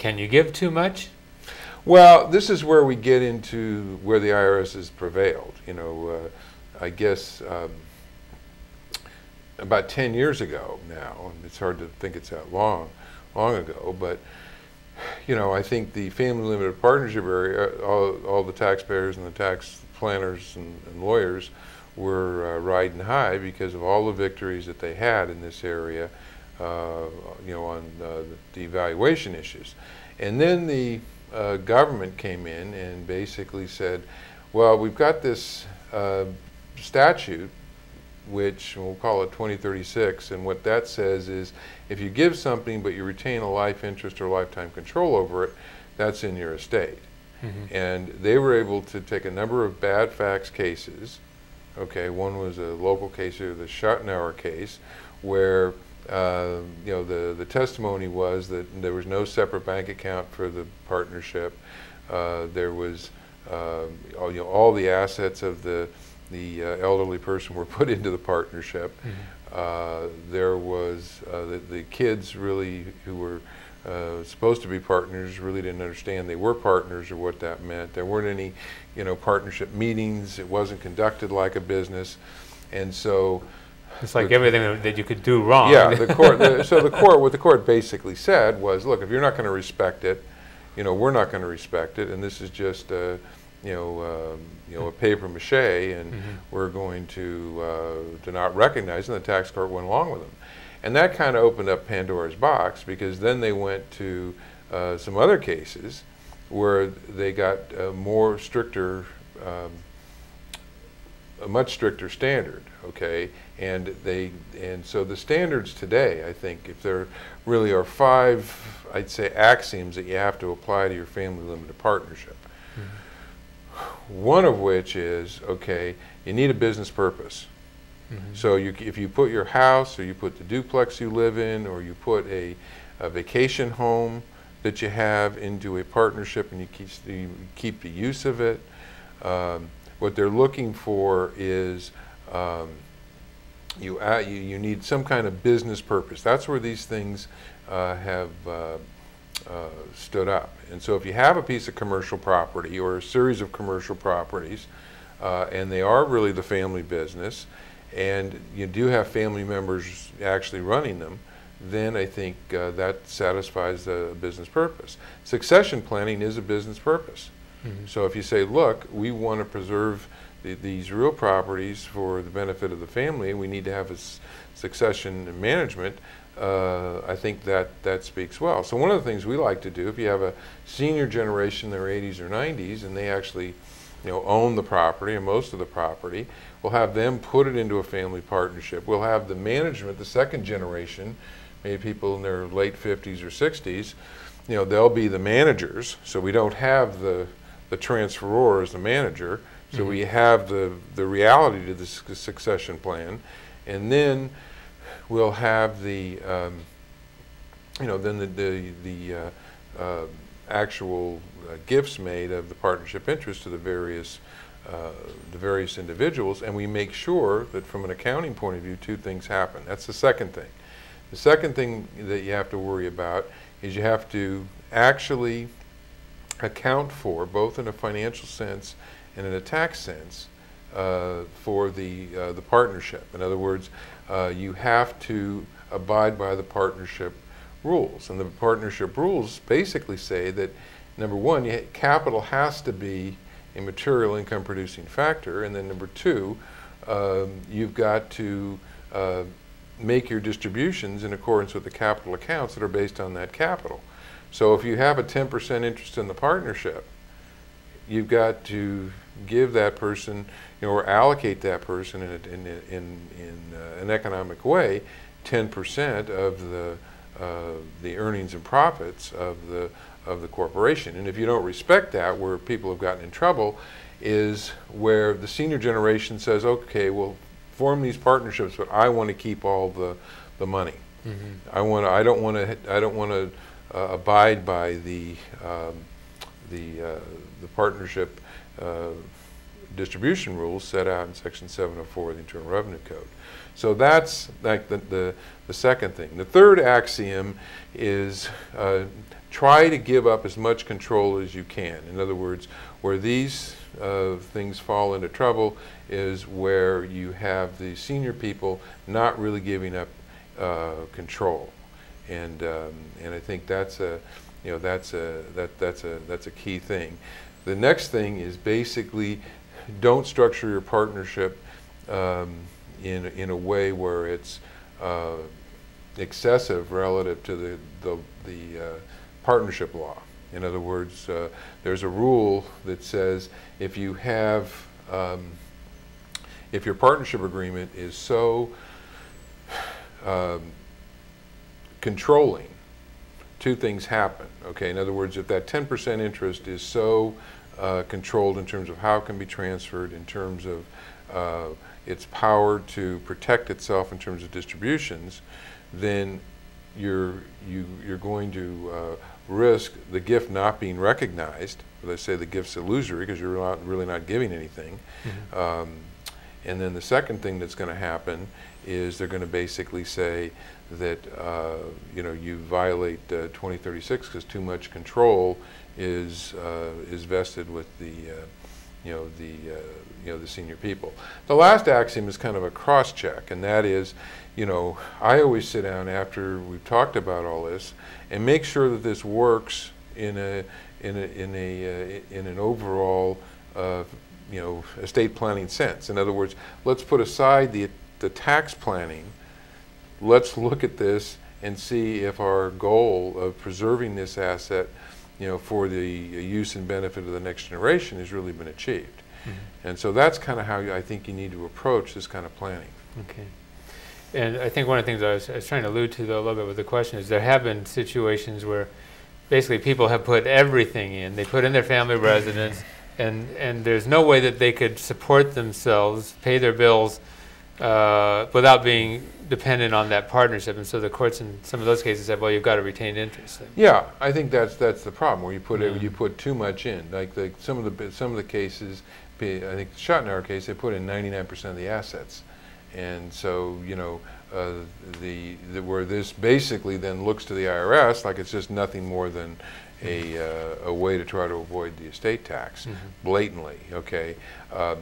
Can you give too much? Well, this is where we get into where the IRS has prevailed. You know, I guess about 10 years ago now, and it's hard to think it's that long ago, but you know, I think the family limited partnership area, all the taxpayers and the tax planners and lawyers were riding high because of all the victories that they had in this area, you know, on the evaluation issues. And then the government came in and basically said, well, we've got this statute, which we'll call it 2036, and what that says is if you give something but you retain a life interest or lifetime control over it, that's in your estate. Mm-hmm. And they were able to take a number of bad facts cases. Okay, one was a local case, the Schottenauer case, where you know, the testimony was that there was no separate bank account for the partnership. There was you know, all the assets of the elderly person were put into the partnership. Mm-hmm. There was the kids really who were supposed to be partners really didn't understand they were partners or what that meant. There weren't any, you know, partnership meetings. It wasn't conducted like a business, and so it's like everything that you could do wrong. Yeah, the court. What the court basically said was, look, if you're not going to respect it, you know, we're not going to respect it, and this is just you know, a paper mache, and mm-hmm. we're going to not recognize it. And the tax court went along with them. And that kind of opened up Pandora's box, because then they went to some other cases where they got a much stricter standard, okay? And so the standards today, I think, if there really are 5, I'd say, axioms that you have to apply to your family limited partnership. Mm-hmm. One of which is, okay, you need a business purpose. Mm-hmm. So if you put your house, or you put the duplex you live in, or you put a vacation home that you have into a partnership and you keep the use of it, what they're looking for is you need some kind of business purpose. That's where these things have stood up. And so if you have a piece of commercial property or a series of commercial properties, and they are really the family business, and you do have family members actually running them, then I think that satisfies the business purpose. Succession planning is a business purpose. Mm-hmm. So if you say, look, we want to preserve these real properties for the benefit of the family, and we need to have a succession management, I think that speaks well. So one of the things we like to do, if you have a senior generation in their 80s or 90s, and they actually, you know, own the property, or most of the property, we'll have them put it into a family partnership. We'll have the management, the second generation, maybe people in their late 50s or 60s, you know, they'll be the managers. So we don't have the transferor as the manager. So mm-hmm. we have the reality to the succession plan, and then we'll have the you know, then the actual gifts made of the partnership interest to the various individuals, and we make sure that from an accounting point of view, 2 things happen. That's the second thing. The second thing that you have to worry about is you have to actually account for, both in a financial sense and in a tax sense, for the partnership. In other words, you have to abide by the partnership rules. And the partnership rules basically say that, number 1, capital has to be a material income producing factor, and then number 2, you've got to make your distributions in accordance with the capital accounts that are based on that capital. So if you have a 10% interest in the partnership, you've got to give that person, you know, or allocate that person in an economic way 10% of the earnings and profits of the corporation. And if you don't respect that, where people have gotten in trouble is where the senior generation says, okay, we'll form these partnerships, but I want to keep all the money. Mm-hmm. I don't want to abide by the partnership distribution rules set out in Section 704 of the Internal Revenue Code. So that's like the second thing. The third axiom is try to give up as much control as you can. In other words, where these things fall into trouble is where you have the senior people not really giving up control, and I think that's a that's a key thing. The next thing is basically don't structure your partnership in a way where it's excessive relative to the partnership law. In other words, there's a rule that says if you have if your partnership agreement is so controlling, two things happen. Okay, in other words, if that 10% interest is so controlled in terms of how it can be transferred, in terms of its power to protect itself in terms of distributions, then you're going to risk the gift not being recognized. They say the gift's illusory because you're really not giving anything. Mm-hmm. And then the second thing that's going to happen is they're going to basically say that you violate 2036 because too much control is vested with the the senior people. The last axiom is kind of a cross-check, and that is, I always sit down after we've talked about all this and make sure that this works in an overall estate planning sense. In other words, let's put aside the tax planning. Let's look at this and see if our goal of preserving this asset, for the use and benefit of the next generation has really been achieved. Mm-hmm. And so that's kind of how I think you need to approach this kind of planning. Okay. And I think one of the things I was trying to allude to, though, a little bit with the question is there have been situations where basically people have put everything in. They put in their family residence, and there's no way that they could support themselves, pay their bills, without being dependent on that partnership. And so the courts in some of those cases said, well, you've got to retain interest. Yeah, I think that's the problem, where you put too much in. Like some of the cases, I think the Schottenhauer case, they put in 99% of the assets. And so, where this basically then looks to the IRS like it's just nothing more than a way to try to avoid the estate tax, mm-hmm. blatantly, okay?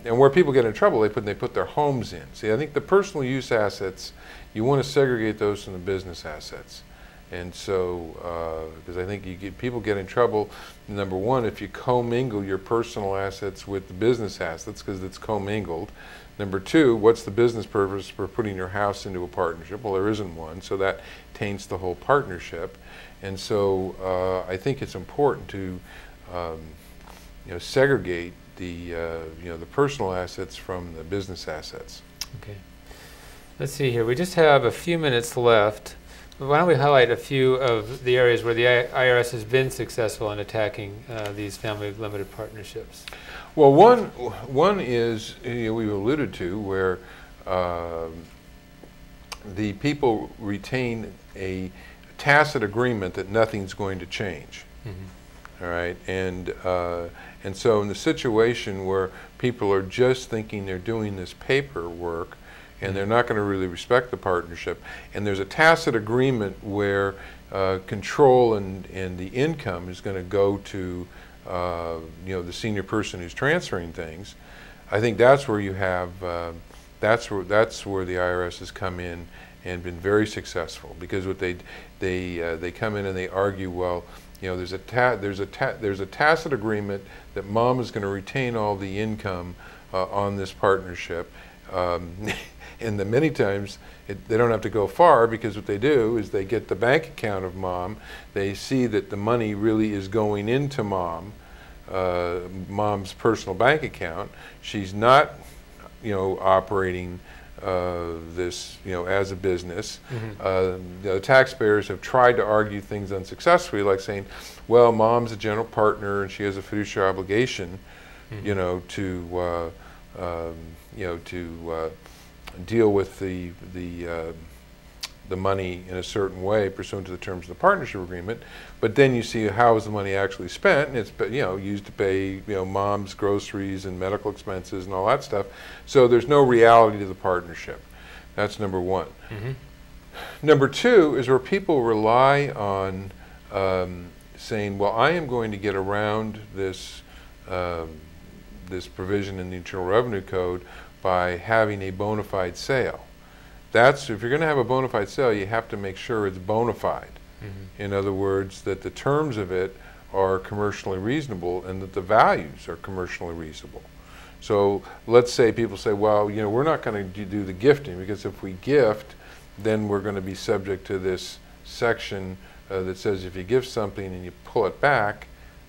And where people get in trouble, they put their homes in. See, I think the personal use assets, you want to segregate those from the business assets. And so, because I think people get in trouble, number one, if you commingle your personal assets with the business assets, because it's commingled. Number two, what's the business purpose for putting your house into a partnership? Well, there isn't one, so that taints the whole partnership. And so I think it's important to segregate the personal assets from the business assets. Okay. Let's see here. We just have a few minutes left. Why don't we highlight a few of the areas where the IRS has been successful in attacking these family limited partnerships? Well, one is we've alluded to, where the people retain a tacit agreement that nothing's going to change. Mm-hmm. All right, and so in the situation where people are just thinking they're doing this paperwork, and they're not going to really respect the partnership, and there's a tacit agreement where control and the income is going to go to the senior person who's transferring things. I think that's where you have that's where the IRS has come in and been very successful, because what they come in and they argue, well, there's a tacit agreement that mom is going to retain all the income on this partnership. And then many times they don't have to go far, because what they do is they get the bank account of mom. They see that the money really is going into mom's personal bank account. She's not, operating this, as a business. Mm-hmm. The taxpayers have tried to argue things unsuccessfully, like saying, well, mom's a general partner and she has a fiduciary obligation, mm-hmm. To deal with the the money in a certain way pursuant to the terms of the partnership agreement, but then you see how is the money actually spent, and it's used to pay mom's groceries and medical expenses and all that stuff. So there's no reality to the partnership. That's number one. Mm-hmm. Number two is where people rely on saying, well, I am going to get around this this provision in the Internal Revenue Code by having a bona fide sale. If you're going to have a bona fide sale, you have to make sure it's bona fide. Mm-hmm. In other words, that the terms of it are commercially reasonable and that the values are commercially reasonable. So let's say people say, well, we're not going to do the gifting, because if we gift, then we're going to be subject to this section that says if you give something and you pull it back,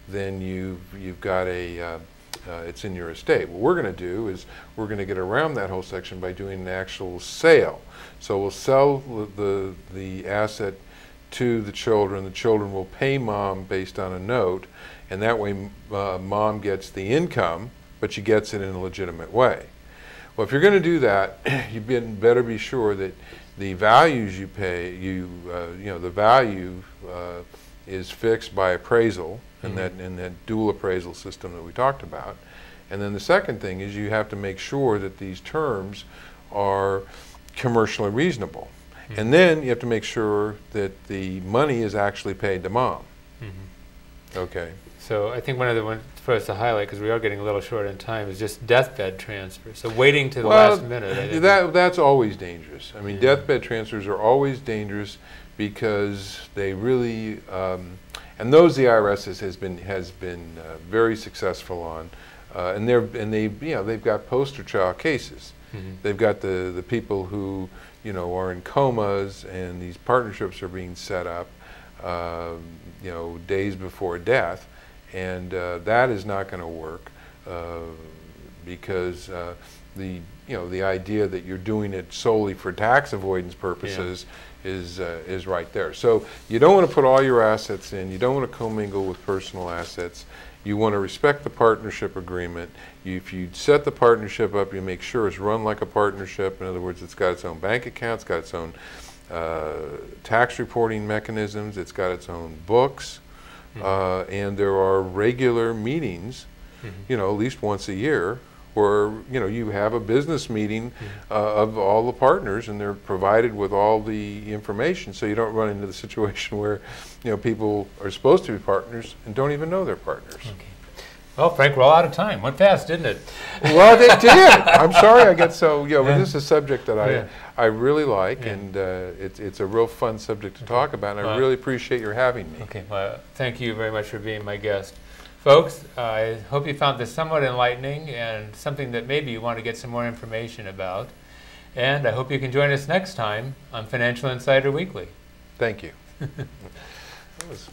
then you've got it's in your estate. What we're going to do is we're going to get around that whole section by doing an actual sale. So we'll sell the asset to the children. The children will pay mom based on a note, and that way mom gets the income, but she gets it in a legitimate way. Well, if you're going to do that, you better be sure that the values you pay, the value is fixed by appraisal, and that dual appraisal system that we talked about. And then the second thing is you have to make sure that these terms are commercially reasonable. Mm-hmm. And then you have to make sure that the money is actually paid to mom. Mm-hmm. Okay. So I think one of the ones for us to highlight, because we are getting a little short on time, is just deathbed transfer. So waiting to the last minute. I think that's always dangerous. I mean, deathbed transfers are always dangerous because they really, and those the IRS has been very successful on, and they've got poster child cases. Mm-hmm. They've got the people who are in comas, and these partnerships are being set up, days before death. And that is not going to work because the idea that you're doing it solely for tax avoidance purposes is right there. So you don't want to put all your assets in. You don't want to commingle with personal assets. You want to respect the partnership agreement. If you set the partnership up, you make sure it's run like a partnership. In other words, it's got its own bank account, it's got its own tax reporting mechanisms, it's got its own books. Mm-hmm. And there are regular meetings, mm-hmm. At least once a year, where you have a business meeting mm-hmm. Of all the partners, and they're provided with all the information, so you don't run into the situation where people are supposed to be partners and don't even know they're partners. Okay. Well, Frank, we're all out of time. Went fast, didn't it? Well, they did. I'm sorry I get so, but this is a subject that I really like, and it's a real fun subject to talk about, and I really appreciate your having me. Okay, well, thank you very much for being my guest. Folks, I hope you found this somewhat enlightening and something that maybe you want to get some more information about. And I hope you can join us next time on Financial Insider Weekly. Thank you. That was